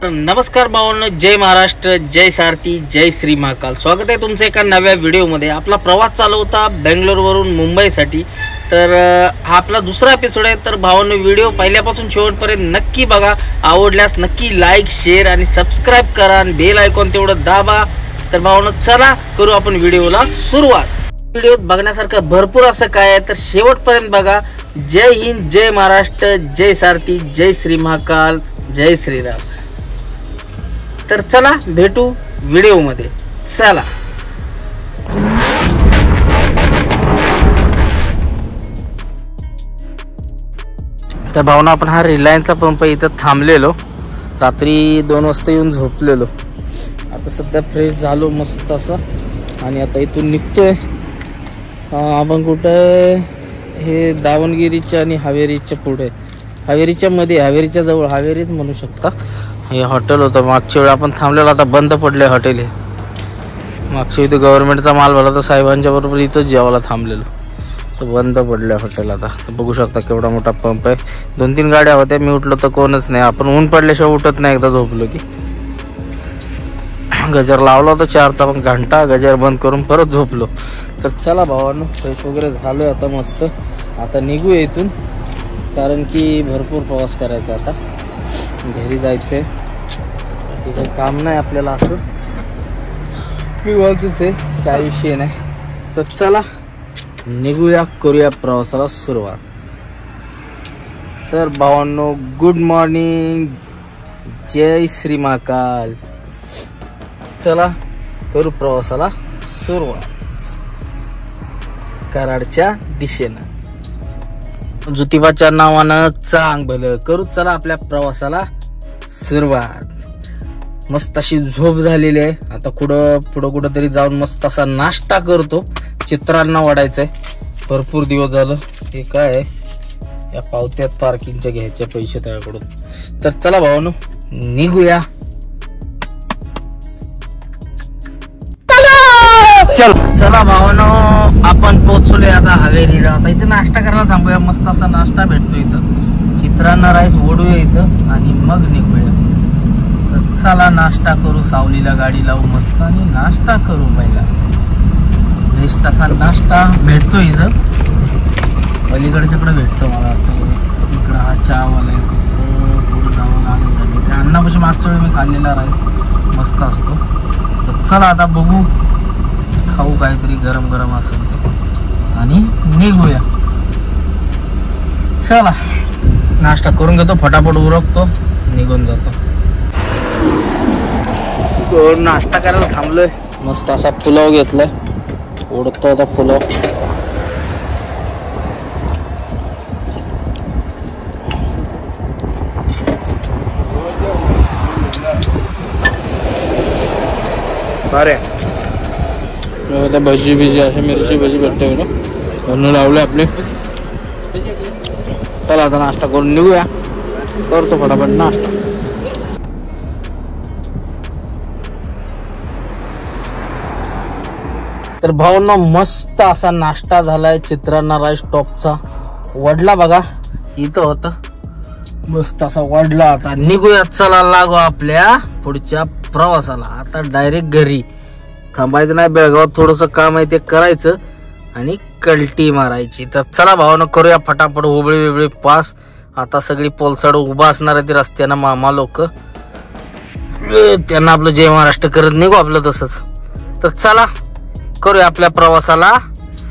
नमस्कार भावांनो, जय महाराष्ट्र, जय सारथी, जय श्री महाकाल. स्वागत आहे तुमचं एका नव्या व्हिडिओमध्ये. आपला प्रवास चालू होता बेंगलोरवरून मुंबईसाठी. तर हा आपला दुसरा एपिसोड आहे. तर भावांनो, व्हिडिओ पहिल्यापासून शेवटपर्यंत नक्की बघा. आवडल्यास नक्की लाईक, शेअर आणि सबस्क्राईब करा आणि बेल आयकॉन तेवढं दाबा. तर भावांनो, चला करू आपण व्हिडिओला सुरुवात. व्हिडिओत बघण्यासारखं भरपूर असं काय आहे, तर शेवटपर्यंत बघा. जय हिंद, जय महाराष्ट्र, जय सारथी, जय श्री महाकाल, जय श्रीराम. तर चला भेटू व्हिडिओ मध्ये. चला. तर भावना, आपण हा रिलायन्सचा पंप इथं थांबलेलो. रात्री 2 वाजता येऊन झोपलेलो. आता सध्या फ्रेश झालो मस्त असं आणि आता इथून निघतोय. आपण कुठं हे दावणगिरीच्या आणि हावेरीच्या पुढे, हावेरीच्या मध्ये, हावेरीच्या जवळ, हावेरीच म्हणू शकता. हे हॉटेल होतं. मागच्या वेळी आपण थांबलेलो, आता बंद पडले हॉटेल. हे मागच्या इथे गव्हर्नमेंटचा माल भरला तर साहेबांच्या बरोबर इथंच जेवायला थांबलेलो, तर बंद पडले हॉटेल. आता बघू शकता केवढा मोठा पंप आहे. 2-3 गाड्या होत्या. मी उठलो तर कोणच नाही. आपण ऊन पडल्याशिवाय उठत नाही एकदा झोपलो की. गजर लावला होता 4चा, पण घंटा गजर बंद करून परत झोपलो. तर चला भावांनो, फ्रेश वगैरे झालोय आता मस्त. आता निघूया इथून, कारण की भरपूर प्रवास करायचा. आता घरी जायचंय. तिथे काम नाही आपल्याला, असं मी बोलतोच आहे, काय विषय नाही. तर चला निघूया, करूया प्रवासाला सुरुवात. तर भावांनो, गुड मॉर्निंग, जय श्री महाकाल. चला करू प्रवासाला सुरुवात कराडच्या दिशेनं. ज्योतिबाच्या नावानं चांग भलं करू. चला आपल्या प्रवासाला सुरुवात. मस्त अशी झोप झालेली आहे. आता पुढं तरी जाऊन मस्त असा नाश्ता करतो. चित्रांना वाढायचंय. भरपूर दिवस झालं. हे काय आहे, या पावत्यात पार्किंगच्या घ्यायचे पैसे त्याकडून. तर चला भावांनो, निघूया. चला भावांनो, आपण पोहोचलोय आता हवेलीला. आता इथे नाश्ता करायला थांबूया. मस्त असा नाश्ता भेटतो इथं. चित्रांना राईस ओढूया इथं आणि मग निघूया. तर चला नाश्ता करू. सावलीला गाडी लावू मस्त आणि नाश्ता करू. पहिला बेस्ट असा नाश्ता भेटतो इथं. पलीकडे सगळं भेटतो मला वाटतं. इकडं हा चहावाला आहे. पुढे जावं लागेल. त्या अन्नापासून मागच्या वेळी मी खाल्लेला राईस मस्त असतो. तर चला आता बघू, खाऊ काहीतरी गरम गरम असेल ते आणि निघूया. चला नाश्ता करून घेतो, फटाफट उरकतो, निघून जातो. नाश्ता करायला थांबलोय. मस्त असा पुलाव घेतलाय. ओढतो आता पुलाव. अरे भजी बिजी असे मिरची भजी भेटते ना, म्हणून लावले आपले. चला आता नाश्ता करून निघूया. करतो फटाफट नाश्ता. तर भावांनो, मस्त असा नाश्ता झालाय. चित्रांना राईस टॉपचा वडला बघा इथं होता. मस्त असा वडला. आता निघूया. चला लागू आपल्या पुढच्या प्रवासाला. आता डायरेक्ट घरी थांबायचं नाही. बेळगावात थोडंसं काम आहे ते करायचं आणि कल्टी मारायची. तर चला भावांनो, करूया फटाफट. हुबळी बिबळी पास. आता सगळी पोलसाड उभा असणार आहे ती रस्त्यानं. मामा लोक त्यांना आपलं जय महाराष्ट्र करत निघू आपलं तसंच. तर चला करूया आपल्या प्रवासाला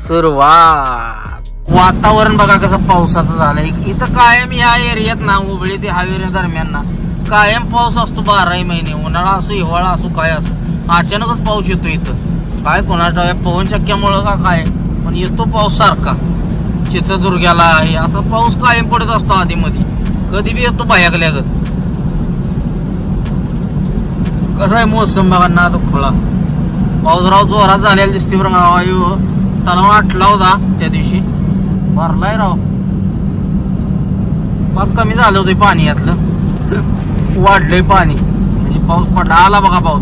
सुरुवात. वातावरण बघा कसं पावसाचं झालंय इथं. कायम या एरियात ना, हुबळी ते हावेरी दरम्यान ना, कायम पाऊस असतो. 12 महिने, उन्हाळा असो हिवाळा असो काय असो, अचानकच पाऊस येतो इथं. काय कोणाच्या पवनचक्क्यामुळं का काय, पण येतो पाऊस सारखा. चित्रदुर्गाला आहे असा पाऊस कायम पडत असतो. आधी मध्ये कधी बी येतो बायागल्यागत. कसा आहे मोसम बघा ना. तो खोळा पाऊस राव जोरात झालेला दिसते बरं. वायू तलाव आटला होता त्या दिवशी, भरलाय राव. मग कमी झालं होतं पाणी यातलं, वाढलंय पाणी. म्हणजे पाऊस पडला. आला बघा पाऊस,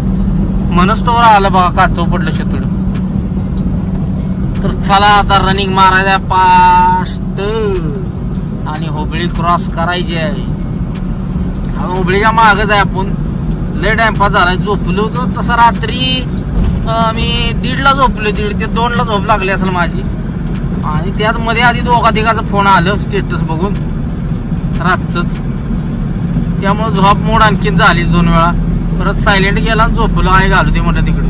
मनस्तोवर आलं बघा. काचव पडलं शेतड. तर चला आता रनिंग मारायला फास्ट आणि हुबळी क्रॉस करायची आहे. हुबळीच्या मागच आहे आपण. लय टाइमपास झालाय. झोपलो होतो तसं रात्री मी 1:30ला झोपलो. 1:30 ते 2ला झोप लागली असेल माझी. आणि त्यात मध्ये आधी दोघा तिघाचा फोन आलं स्टेटस बघून रातचंच. त्यामुळे झोप मोड आणखीन झालीच 2 वेळा. परत सायलेंट गेला झोपलो. आहे घालू ते मोठ्या तिकडे.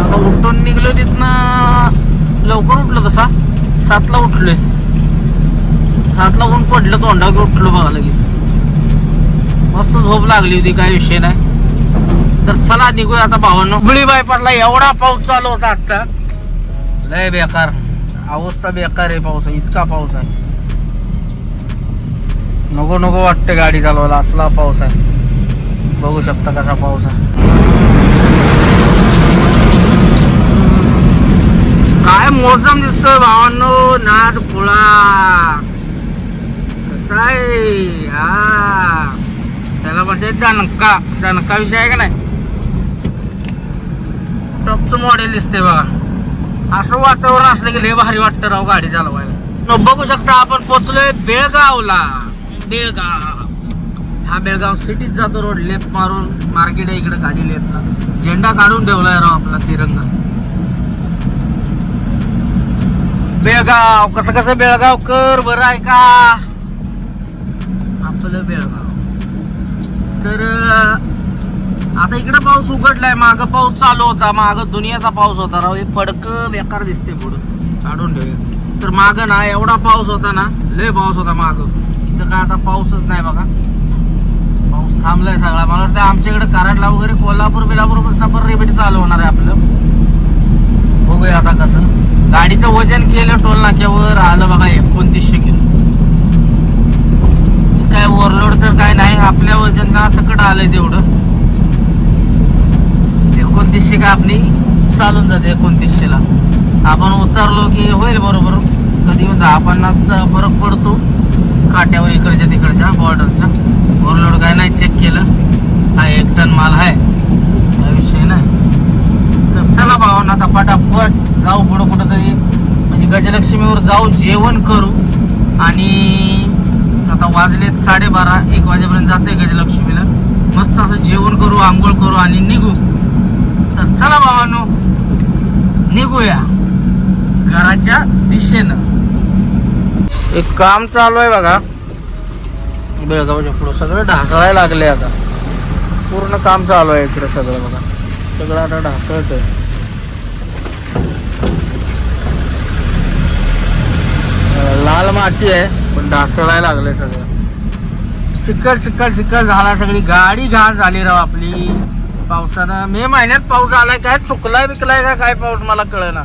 आता उठून निघलो तिथनं. लवकर उठलो तसा 7ला उठलोय. 7ला ऊन पडलं तोंडावर उठलो बघा लगेच. मस्त झोप लागली होती काही विषय नाही. तर चला निघूया आता भावांनो. हुबळी बायपासला एवढा पाऊस चालू होता आता लय बेकार अवस्था. बेकार आहे पाऊस. इतका पाऊस आहे नको नको वाटतं गाडी चालवायला. असला पाऊस आहे. बघू शकता कसा पाऊस आहे. काय मोसम दिसतोय भावांनो. नाद पुळा काय हा त्याला म्हणजे दणका. दणका विषय आहे का नाही. टॉपचं मॉडेल दिसते बघा. असं वातावरण असलं की लय भारी वाटतं राव गाडी चालवायला. बघू शकता आपण पोहोचलोय बेळगावला. बेळगाव हा बेळगाव सिटीत जातो रोड. लेफ्ट मारून मार्केट आहे इकडे खाली लेफ्टला. झेंडा काढून ठेवलाय राव आपला तिरंगा. बेळगाव कसं कसं बेळगाव कर बरं आहे का आपलं बेळगाव. तर आता इकडे पाऊस उघडलाय. मागं पाऊस चालू होता. मागं दुनियाचा पाऊस होता राव. हे फडकं बेकार दिसते पुढं काढून ठेवूया. तर मागं ना एवढा पाऊस होता ना. लय पाऊस होता मागं. इथं काय आता पाऊसच नाही बघा. पाऊस थांबलाय सगळा. मला वाटतं आमच्याकडे कराडला वगैरे कोल्हापूर बिलापूर पासून पण रिपीट चालू होणार आहे आपलं. बघूया आता कसं. गाडीचं वजन केलं टोल नाक्यावर आलं बघा 2900 किलो. काय ओव्हरलोड तर काय नाही. आपल्या वजनला सकट आलंय तेवढं. 2900 का आपली चालून जाते. 2900ला आपण उतरलो की होईल बरोबर. कधी 10-50चा फरक पडतो काट्यावर इकडच्या तिकडच्या बॉर्डरच्या. ओव्हरलोड काय नाही चेक केलं. हा 1 टन माल आहे काय विषय नाही. तर चला भावांना आता पटापट जाऊ पुढं कुठंतरी. म्हणजे गजलक्ष्मीवर जाऊ जेवण करू. आणि आता वाजले 12:30 1 वाजेपर्यंत जाते गजलक्ष्मीला. मस्त असं जेवण करू आंघोळ करू आणि निघू. तर चला भावांनो निघूया घराच्या दिशेनं. एक काम चालू आहे बघा बेळगावच्या पुढं. सगळं ढासळायला लागले आता. पूर्ण काम चालू आहे इकडे सगळं बघा. सगळं आता ढासळत आहे. लाल माती आहे पण ढासळायला लागले सगळं. चिखल चिखल चिखल झाला. सगळी गाडी घाण झाली राव आपली पावसानं. मे महिन्यात पाऊस आलाय काय चुकलाय बिकलाय का काय पाऊस मला कळेना.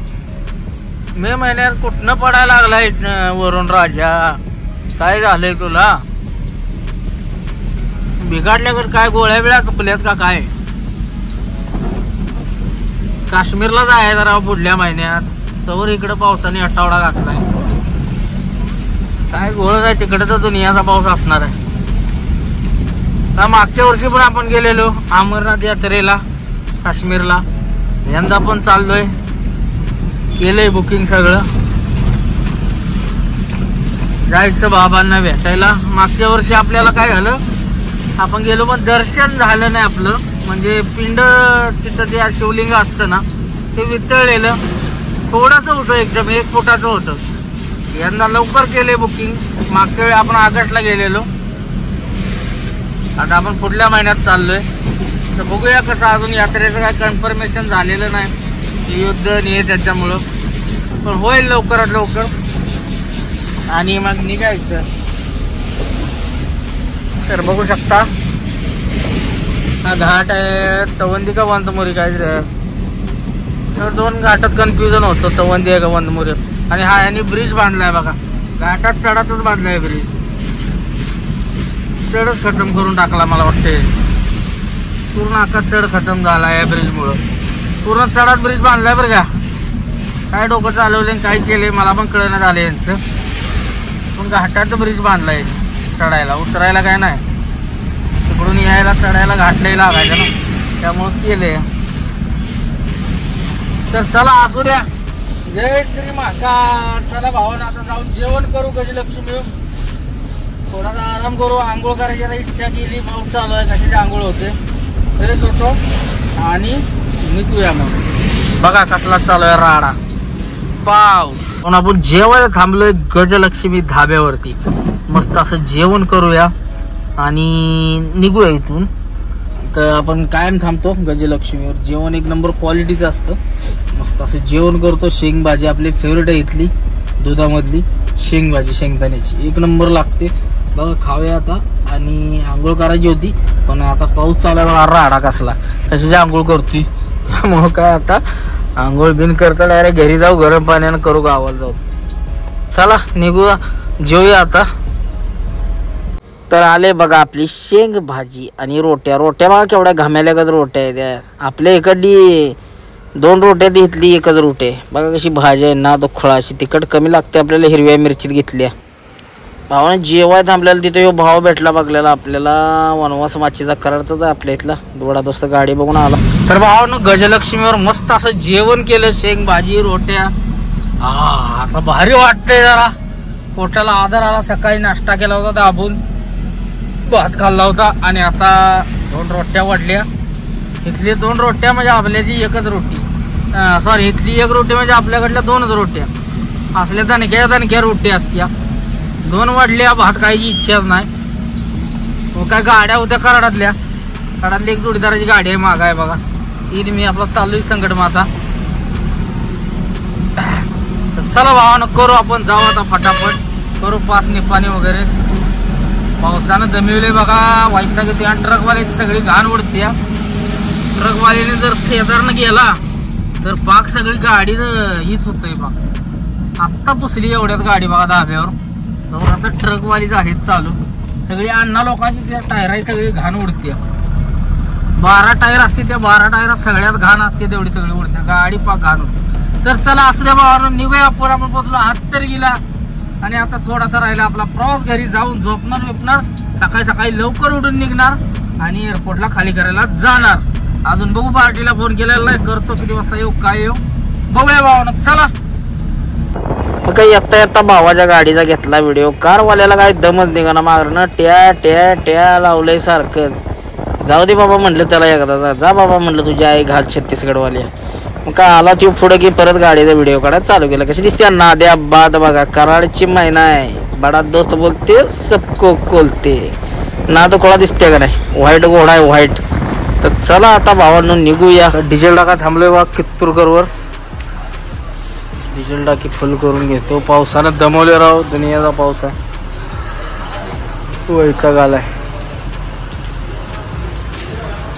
मे महिन्यात कुठनं पडायला लागलाय वरून राजा. काय झालंय तुला. बिघाडल्यावर काय गोळ्या बिळ्या कपल्यात का काय. काश्मीरला जायचं राव पुढल्या महिन्यात. तवर इकडं पावसाने आठवडा घातलाय. काय गोळ आहे तिकडे तर दुनियाचा पाऊस असणार आहे. का मागच्या वर्षी पण आपण गेलेलो अमरनाथ यात्रेला काश्मीरला. यंदा पण चाललोय. केलंय बुकिंग सगळं. जायचं बाबांना भेटायला. मागच्या वर्षी आपल्याला काय झालं आपण गेलो पण दर्शन झालं नाही आपलं. म्हणजे पिंड तिथं ते शिवलिंग असतं ना ते वितळलेलं थोडंसं होतं. एकदम 1 फुटाचं होतं. यंदा लवकर केले बुकिंग. मागच्या वेळी आपण ऑगस्टला गेलेलो. आता आपण पुढल्या महिन्यात चाललोय. तर बघूया कसं. अजून यात्रेचं काय कन्फर्मेशन झालेलं नाही. युद्ध नाही त्याच्यामुळं. पण होईल लवकरात लवकर. आणि मग निघायचं. तर बघू शकता हा घाट आहे. तवंदी का वंतमुरी काय रे. 2 घाटात कन्फ्युजन होतं तवंदी आहे का वंतमुरी. आणि हा यांनी ब्रिज बांधलाय बघा. घाटात चढातच बांधलाय ब्रिज. चढच खतम करून टाकला मला वाटते. पूर्ण अख्खा चढ खतम झाला या ब्रिजमुळं. पूर्ण चढात ब्रिज बांधलाय बरं का. काय डोकं चालवले काय केले मला पण कळण्यात आले यांचं. पण घाटात ब्रिज बांधलाय चढायला. उतरायला काय नाही. तिकडून यायला चढायला घाटलाही लागायचं ना. त्यामुळं केले. तर चला असू द्या. जय श्री महाकाल. चला भावांना आता जाऊन जेवण करू गजलक्ष्मी. थोडासा आराम करू. आंघोळ करायची आता इच्छा केली, पाऊस चालू आहे, कशाची आंघोळ होते. फ्रेश होतो आणि निघूया मग. बघा कसला चालू आहे राडा पाऊस. पण आपण जेवायला थांबलोय गजलक्ष्मी धाब्यावरती. मस्त असं जेवण करूया आणि निघूया इथून. तर आपण कायम थांबतो गजलक्ष्मीवर. जेवण एक नंबर क्वालिटीचं असतं. मस्त असं जेवण करतो. शेंग भाजी आपली फेवरेट आहे इथली, दुधामधली शेंग भाजी शेंगदाण्याची एक नंबर लागते. बघा खाऊया आता. आणि आंघोळ करायची होती पण आता पाऊस चालू आहे बघा. राडा कसला, कशाची आंघोळ करतोय. त्यामुळं काय आता आंघोळ बिन करता डायरेक्ट घरी जाऊ, गरम पाण्यानं करू, गावाला जाऊ. चला निघूया, जेऊया आता. तर आले बघा आपली शेंग भाजी आणि रोट्या. रोट्या बघा केवढ्या घामेल्यागत रोट्या आहेत त्या. आपल्या इकडली 2 रोट्या घेतली, एकच रोटे. बघा कशी भाजी आहे ना, दुखळा अशी. तिखट कमी लागते आपल्याला, हिरव्या मिरचीत घेतल्या. भावाने जेवाय थांबलेला तिथे यो भाव भेटला बघलेला आपल्याला. वनवास माचीचा करारचाच आहे आपल्या इथला. दोडा दोस्त गाडी बघून आला. तर भावानं गजलक्ष्मीवर मस्त असं जेवण केलं. शेंग भाजी रोट्या. आता भारी वाटतंय जरा. पोटाला आधार आला. सकाळी नाश्ता केला होता दाबून, भात खाल्ला होता आणि आता 2 रोट्या वाढल्या. इथली 2 रोट्या म्हणजे आपल्याची एकच रोटी. सॉरी, इथली 1 रोटी म्हणजे आपल्याकडल्या 2च रोट्या. असल्या दणक्या रोटी असत्या. 2 वाढल्या. भात खायची इच्छाच नाही. मग काय गाड्या होत्या कराडातल्या. कराडातली एक जोडीदाराची गाडी आहे, माग आहे बघा. ती मी आपला चालू संकट माता. चला भावानं करू, आपण जाऊ आता फटाफट. करू पाच निपाणी वगैरे. पावसानं दमिवले बघा. वाईट घेते. आणि ट्रकवाल्याची सगळी घाण उडते. ट्रकवाल्याने जर शेजारनं गेला तर पाक सगळी गाडी हीच होतंय बघ. आत्ता पुसली एवढ्यात गाडी बघा धाब्यावर. तर आता ट्रकवाली आहेत चालू. सगळी अण्णा लोकांची टायराची सगळी घाण उडते. 12 टायर असते, त्या 12 टायरात सगळ्यात घाण असते, तेवढी सगळी उडते. गाडी पाक घाण होते. तर चला असल्या भावानं निघूया. आपण पोचलो. हात तर गेला आणि आता थोडासा राहिला आपला प्रवास. घरी जाऊन झोपणार बिपणार. सकाळी सकाळी लवकर उठून निघणार आणि एअरपोर्टला खाली करायला जाणार. अजून बघू, पार्टीला फोन केलेला नाही. करतो किती वाजता येऊ काय येऊ बघूया भावानं. चला काही येता येता भावाच्या गाडीचा घेतला व्हिडिओ. कारवाल्याला काय दमच निघाना. मागणं ट्या ट्या ट्या लावलंय सारखंच. जाऊ दे बाबा म्हटलं त्याला एकदा. जा बाबा म्हटलं, तुझी आई घाल छत्तीसगडवाली. मग काय आला तो पुढे की परत गाडीचा व्हिडिओ काढायला चालू केला. कशी दिसते नाद्या बाद बघा. कराडची महिना आहे. बडा दोस्त बोलते सबको कोलते. नाद कोळा दिसते का नाही. व्हाईट घोडा आहे व्हाईट. तर चला आता भावांनो निघूया. डिझेल टाका थांबलोय बघा कित्तूरकरवर. डिझेल टाकी फुल करून घेतो. पावसानं दमवले राव. दुनियाचा पाऊस आहे. वैताग आलाय.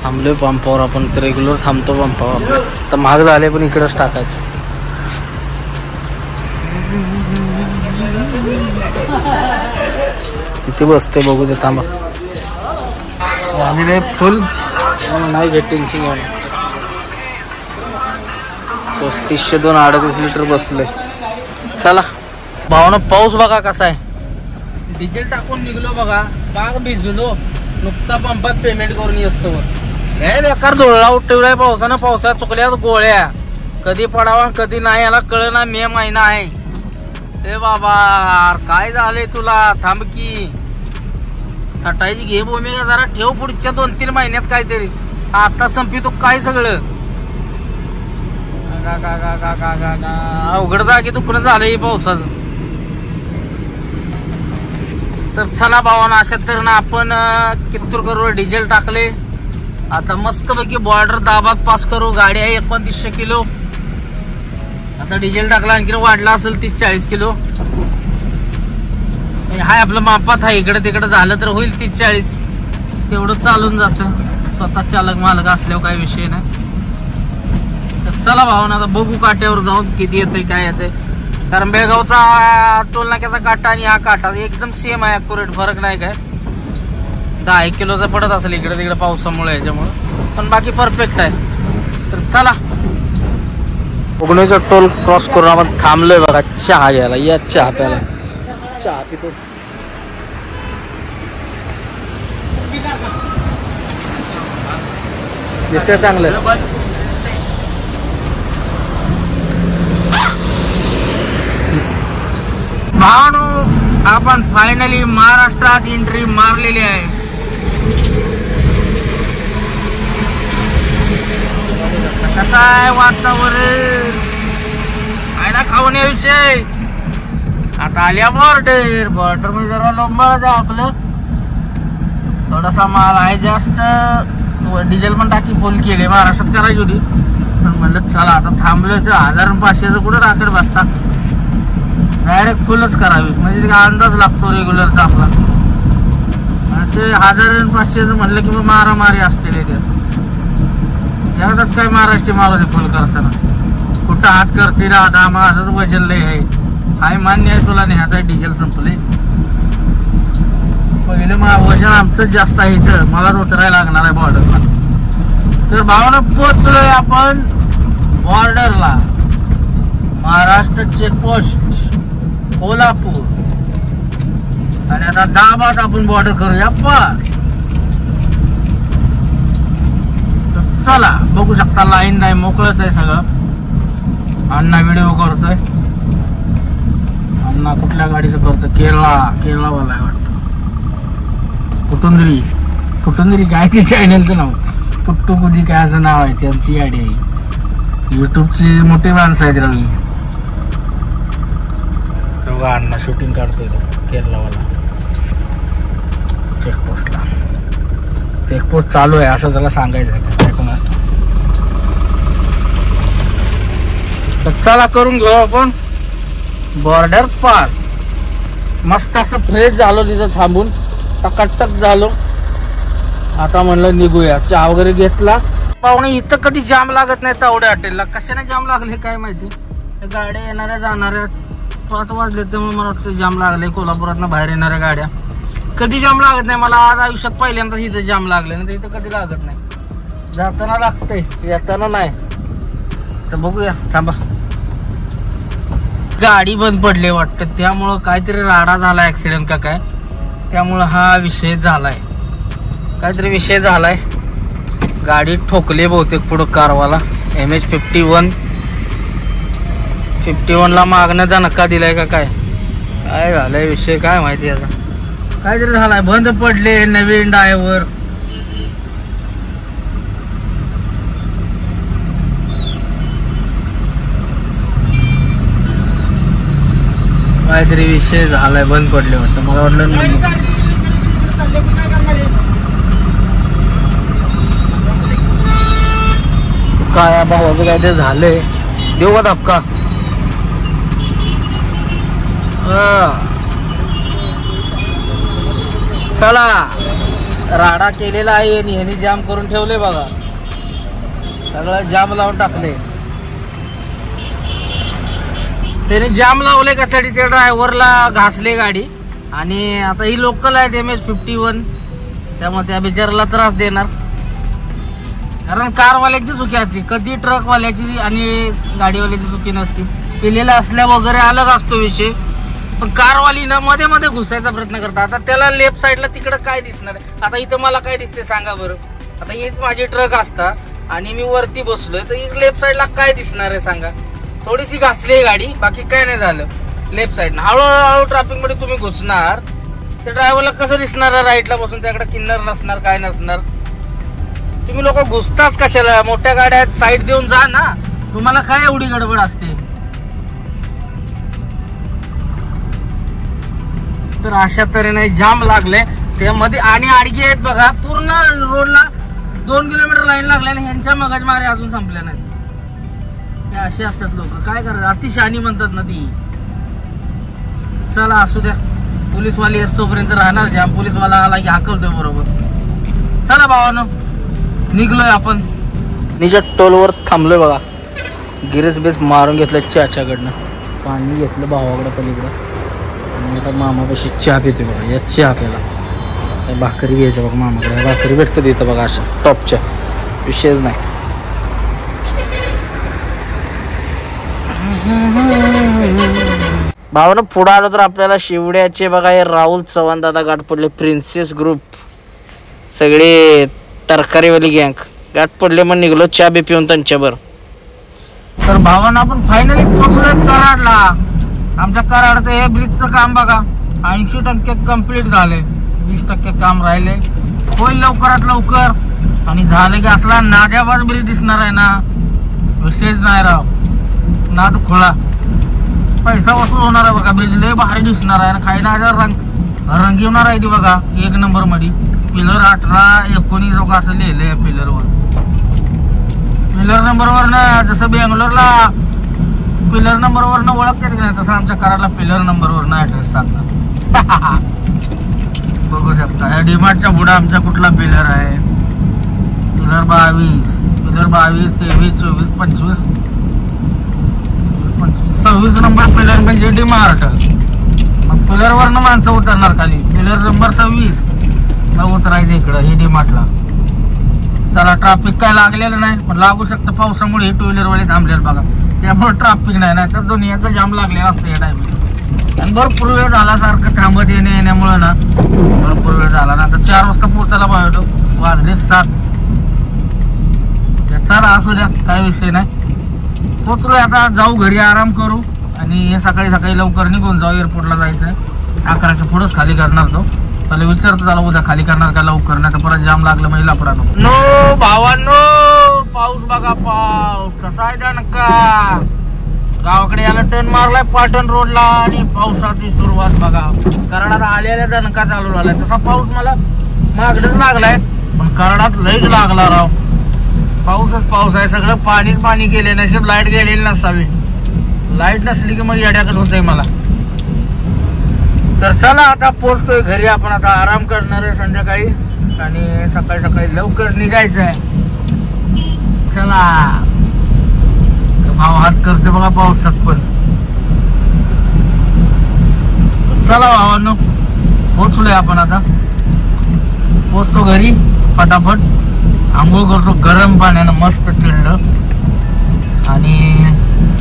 थांबलोय पंपावर. आपण रेग्युलर थांबतो पंपावर. तर महाग झाले पण इकडेच टाकायचं. किती बसते बघू दे. थांबा झालेलं आहे फुल. नाही घेत टेन्शन घेऊन. 3502 38 लिटर बसले. चला भावना. पाऊस बघा कसा आहे. डिझेल टाकून निघलो बघा. बाग भिजलो. नुकता पंपात पेमेंट करून असतो. हे बेकार धुळला उठवलाय पावसानं. पावसात चुकल्यात गोळ्या. कधी पडावा कधी नाही याला कळ ना. मे महिना आहे. ए बाबा काय झालंय तुला. थांब की. थटायची घे बोमे जरा ठेव. पुढच्या 2-3 महिन्यात काहीतरी. आता संपितो काय सगळं. अवघड जागी दुखणं झालंय पावसाचं. तर चला भावानं, अशा तऱ्हेनं आपण कित्तूरकरवर डिझेल टाकले. आता मस्तपैकी बॉर्डर दाबात पास करू. गाडी आहे 2900 किलो. आता डिझेल टाकला आणखी वाढला असेल 30-40 किलो. हाय आपलं मापात आहे. इकडे तिकडे झालं तर होईल 30-40. तेवढं चालून जातं. स्वतः चालक मालक असल्यावर काही विषय नाही. तर चला भावना आता बघू काट्यावर जाऊन किती येतंय काय येतंय. कारण बेळगावचा टोल नाक्याचा काटा आणि हा काटा एकदम सेम आहे. अॅक्युरेट फरक नाही काय. 10 किलोचा पडत असेल इकडे तिकडे पावसामुळे याच्यामुळे. पण बाकी परफेक्ट आहे. तर चला उगणीचा टोल क्रॉस करून आपण थांबलोय बघा चहा घ्यायला. या चहा प्यायला. चहा पितो. दिसतंय चांगलं. भावानो आपण फायनली महाराष्ट्रात एंट्री मारलेली आहे. कसा आहे वातावरण आयला खावण्याविषयी. आता आल्या बॉर्डर मध्ये जरा लोंबाळच आहे आपलं. थोडासा माल आहे जास्त. डिझेल पण टाकी फुल केली. महाराष्ट्रात करायची होती पण म्हणलं चला आता थांबलं तर 1500चं कुठं राखेड बसता. डायरेक्ट फुलच करावी म्हणजे अंदाज लागतो रेग्युलरचा आपला. ते 1500चं म्हणलं की मग मारामारी असते त्याच्यात. त्यातच काय महाराष्ट्र मारवते फुल करताना. कुठं हात करते राधा माझं वजन लय आहे. हाय मान्य आहे तुला न्यायचं आहे. डिझेल संपले पहिलं वजन आमचं जास्त आहे. इथं मलाच उतरायला लागणार आहे बॉर्डरला. तर भावानं पोचलोय आपण बॉर्डरला. महाराष्ट्र चेकपोस्ट कोल्हापूर. आणि आता दाबात आपण बॉर्डर करूया पास. तर चला बघू शकता लाईन नाही मोकळच आहे सगळं. अण्णा व्हिडिओ करतोय. अण्णा कुठल्या गाडीचं करतोय? केरळावाला आहे वाटतं. कुटुंदरी काय ते चॅनलचं नाव पुट्टू कुदी काय असं नाव आहे. त्यांची गाडी आहे. युट्यूबची मोठी माणसं आहेत रवी. तेव्हा अण्णा शूटिंग काढतोय केरळावाला. चेकपोस्ट चालू आहे असं त्याला सांगायचं आहे काय कोणा. तर चला करून घेऊ आपण बॉर्डर पास. मस्त असं फ्रेश झालो तिथं थांबून. टकाटक झालो. आता म्हणलं निघूया. चहा वगैरे घेतला. पाहुणे इथं कधी जाम लागत नाही तावड्या हॉटेलला. कशाने जाम लागले काय माहिती. गाड्या येणाऱ्या जाणाऱ्या 5 वाजले तर मग मला वाटतं जाम लागले. कोल्हापुरातनं बाहेर येणाऱ्या गाड्या कधी जाम लागत नाही. मला आज आयुष्यात पहिल्यांदा इथं जाम लागले नाही. तर इथं कधी लागत नाही. जाताना लागतंय येताना नाही. तर बघूया थांबा. गाडी बंद पडली वाटतं त्यामुळं काहीतरी राडा झाला ऍक्सिडेंट का काय. त्यामुळं हा विषय झालाय. काहीतरी विषय झालाय. गाडी ठोकली बहुतेक पुढं कारवाला. MH51 ला मागण्याचा नक्का दिलाय का काय. काय झालंय विषय काय माहिती. आता काहीतरी झालाय. बंद पडले नवीन ड्रायव्हर. काहीतरी विषय झालाय. बंद पडले वाटतं. मला वाटलं काय भावाचं काय ते झालंय. देऊ का धपका. चला राडा केलेला आहे आणि ह्यानी जाम करून ठेवले बघा. सगळं जाम लावून टाकले. त्याने जाम लावले कशासाठी. त्या ड्रायव्हरला घासले गाडी. आणि आता ही लोकल आहे MH51 त्यामुळे त्या बिचाराला त्रास देणार. कारण कारवाल्याची चुकी असते कधी ट्रकवाल्याची आणि गाडीवाल्याची चुकी नसते. पिलेला असल्या वगैरे अलग असतो विषय. पण कारवाली ना मध्ये मध्ये घुसायचा प्रयत्न करतात. आता त्याला लेफ्ट साईडला तिकडं काय दिसणार आहे. आता इथं मला काय दिसते सांगा बरं. आता हीच माझी ट्रक असता आणि मी वरती बसलोय तर लेफ्ट साईडला काय दिसणार आहे सांगा. थोडीशी घासली गाडी बाकी काय नाही झालं. लेफ्ट साईडनं हळूहळू ट्रॅफिक मध्ये तुम्ही घुसणार. त्या ड्रायव्हरला कसं दिसणार राईटला बसून. त्याकडे किन्नर नसणार काय नसणार. तुम्ही लोक घुसताच कशाला. मोठ्या गाड्यात साईड देऊन जा ना. तुम्हाला काय एवढी गडबड असते. तर अशा तऱ्हेने जाम लागले त्यामध्ये. आणि आडगी आहेत बघा. पूर्ण रोडला 2 किलोमीटर लाईन लागलेली. ह्यांच्या मगज मारे अजून संपल्या नाहीत. असे असतात लोक. काय करतात. अतिशहाणी म्हणतात ना ती. चला असू द्या. पोलीसवाली असतोपर्यंत राहणार जाम. पोलीसवाला आला की हाकलतोय बरोबर. चला भावानो निघलोय आपण. निजा टोलवर थांबलोय बघा. गिरेज बेस मारून घेतलं चहाच्याकडनं. पाणी घेतलं भावाकडं पलीकडं. आणि आता मामापाशी चहा पिते बघा. या चहा प्याला भाकरी घ्यायचं बघा मामाकडे. भाकरी भेटतं तिथं बघा अशा टॉपच्या. विषयच नाही. भावानं पुढं आलो तर आपल्याला शिवड्याचे बघा हे राहुल चव्हाण दादा गाठ पडले. प्रिन्सेस ग्रुप सगळे तरकारीवाली गँग गाठ पडले. मग निघलो चहा बी पिऊन त्यांच्यावर. तर भावानं आपण फायनली पोहोचलोय कराडला. आमच्या कराडचं हे ब्रिजचं काम बघा. 80% कंप्लीट झाले, 20% काम राहिले. होईल लवकरात लवकर. आणि झालं की असला नाद्याबाज ब्रिज दिसणार आहे ना, विशेष नाही राव. नाद खोळा पैसा वसूल होणार आहे बघा. ब्रिज लय भारी दिसणार आहे. काही ना रंगवणार आहे ती बघा. 1 नंबर मध्ये पिलर 18, 19 असं लिहिलंय पिलरवर. पिलर नंबरवर ना, जसं बेंगलोरला पिलर नंबरवर न ओळखतात की नाही, तसं आमच्या कराडला पिलर नंबरवर ना ऍड्रेस सांगतात. बघू शकता ह्या डीमार्टच्या पुढे आमचा कुठला पिलर आहे. पिलर 22, पिलर 22, 23, 24, 25, 26 नंबर पिलर म्हणजे डीमार्ट. मग पिलरवर न माणसं उतरणार खाली. पिलर नंबर 26 मग उतरायचं इकडं हे डीमार्टला. चला, ट्रॅफिक काय लागलेलं नाही, पण लागू शकतं पावसामुळे. हे 2 व्हीलरवाले थांबलेत बघा, त्यामुळे ट्रॅफिक नाही तर दुनियाचं जाम लागलेलं असतं या टाइमला. आणि भरपूर वेळ झाला सारखं थांबत येण्यामुळे ना, भरपूर वेळ झाला ना. तर 4 वाजता पोहोचायला पाहिजे, वाजले 7. चला असू द्या, काय विषय नाही. पोचलोय आता, जाऊ घरी, आराम करू. आणि सकाळी सकाळी लवकर निघून जाऊ. एअरपोर्टला जायचंय. 11च्या पुढंच खाली करणार तो. त्याला विचारतो त्याला उद्या खाली करणार का लवकर, नाही तर परत जाम लागलं म्हणजे लफडा नको. नो भावांनो, पाऊस बघा, पाऊस कसा आहे त्या नका. गावाकडे याला टर्न मारलाय पाटण रोडला आणि पावसाची सुरुवात बघा. कराडात आलेल्या दणका चालू झालाय. तसा पाऊस मला मागडच लागलाय, पण कराडात लईच लागला राव. पाऊसच पाऊस आहे, सगळं पाणीच पाणी केले. नशीब लाईट गेलेली नसावी. लाईट नसली की मग येड्याकच होतंय मला. तर चला आता पोहोचतोय घरी. आपण आता आराम करणार आहे संध्याकाळी आणि सकाळी सकाळी लवकर निघायचं आहे. चला, भाव हात करते बघा पावसात पण. चला भावांनो, पोहोचलोय आपण आता. पोहोचतो घरी फटाफट. आंघोळ करतो गरम पाण्यानं मस्त चिल्ड आणि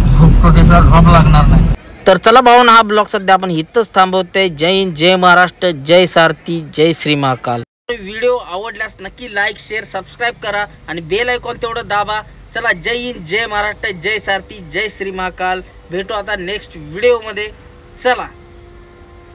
झोपतो. त्याचा झोप लागणार नाही. तर चला भाऊन, हा ब्लॉग सध्या आपण इथंच थांबवतोय. जय हिंद, जय महाराष्ट्र, जय सारथी, जय श्री महाकाल. व्हिडिओ आवडल्यास नक्की लाईक, शेअर, सबस्क्राईब करा आणि बेल आयकॉन तेवढं दाबा. चला, जय हिंद, जय महाराष्ट्र, जय सारथी, जय श्री महाकाल. भेटू आता नेक्स्ट व्हिडिओ मध्ये. चला.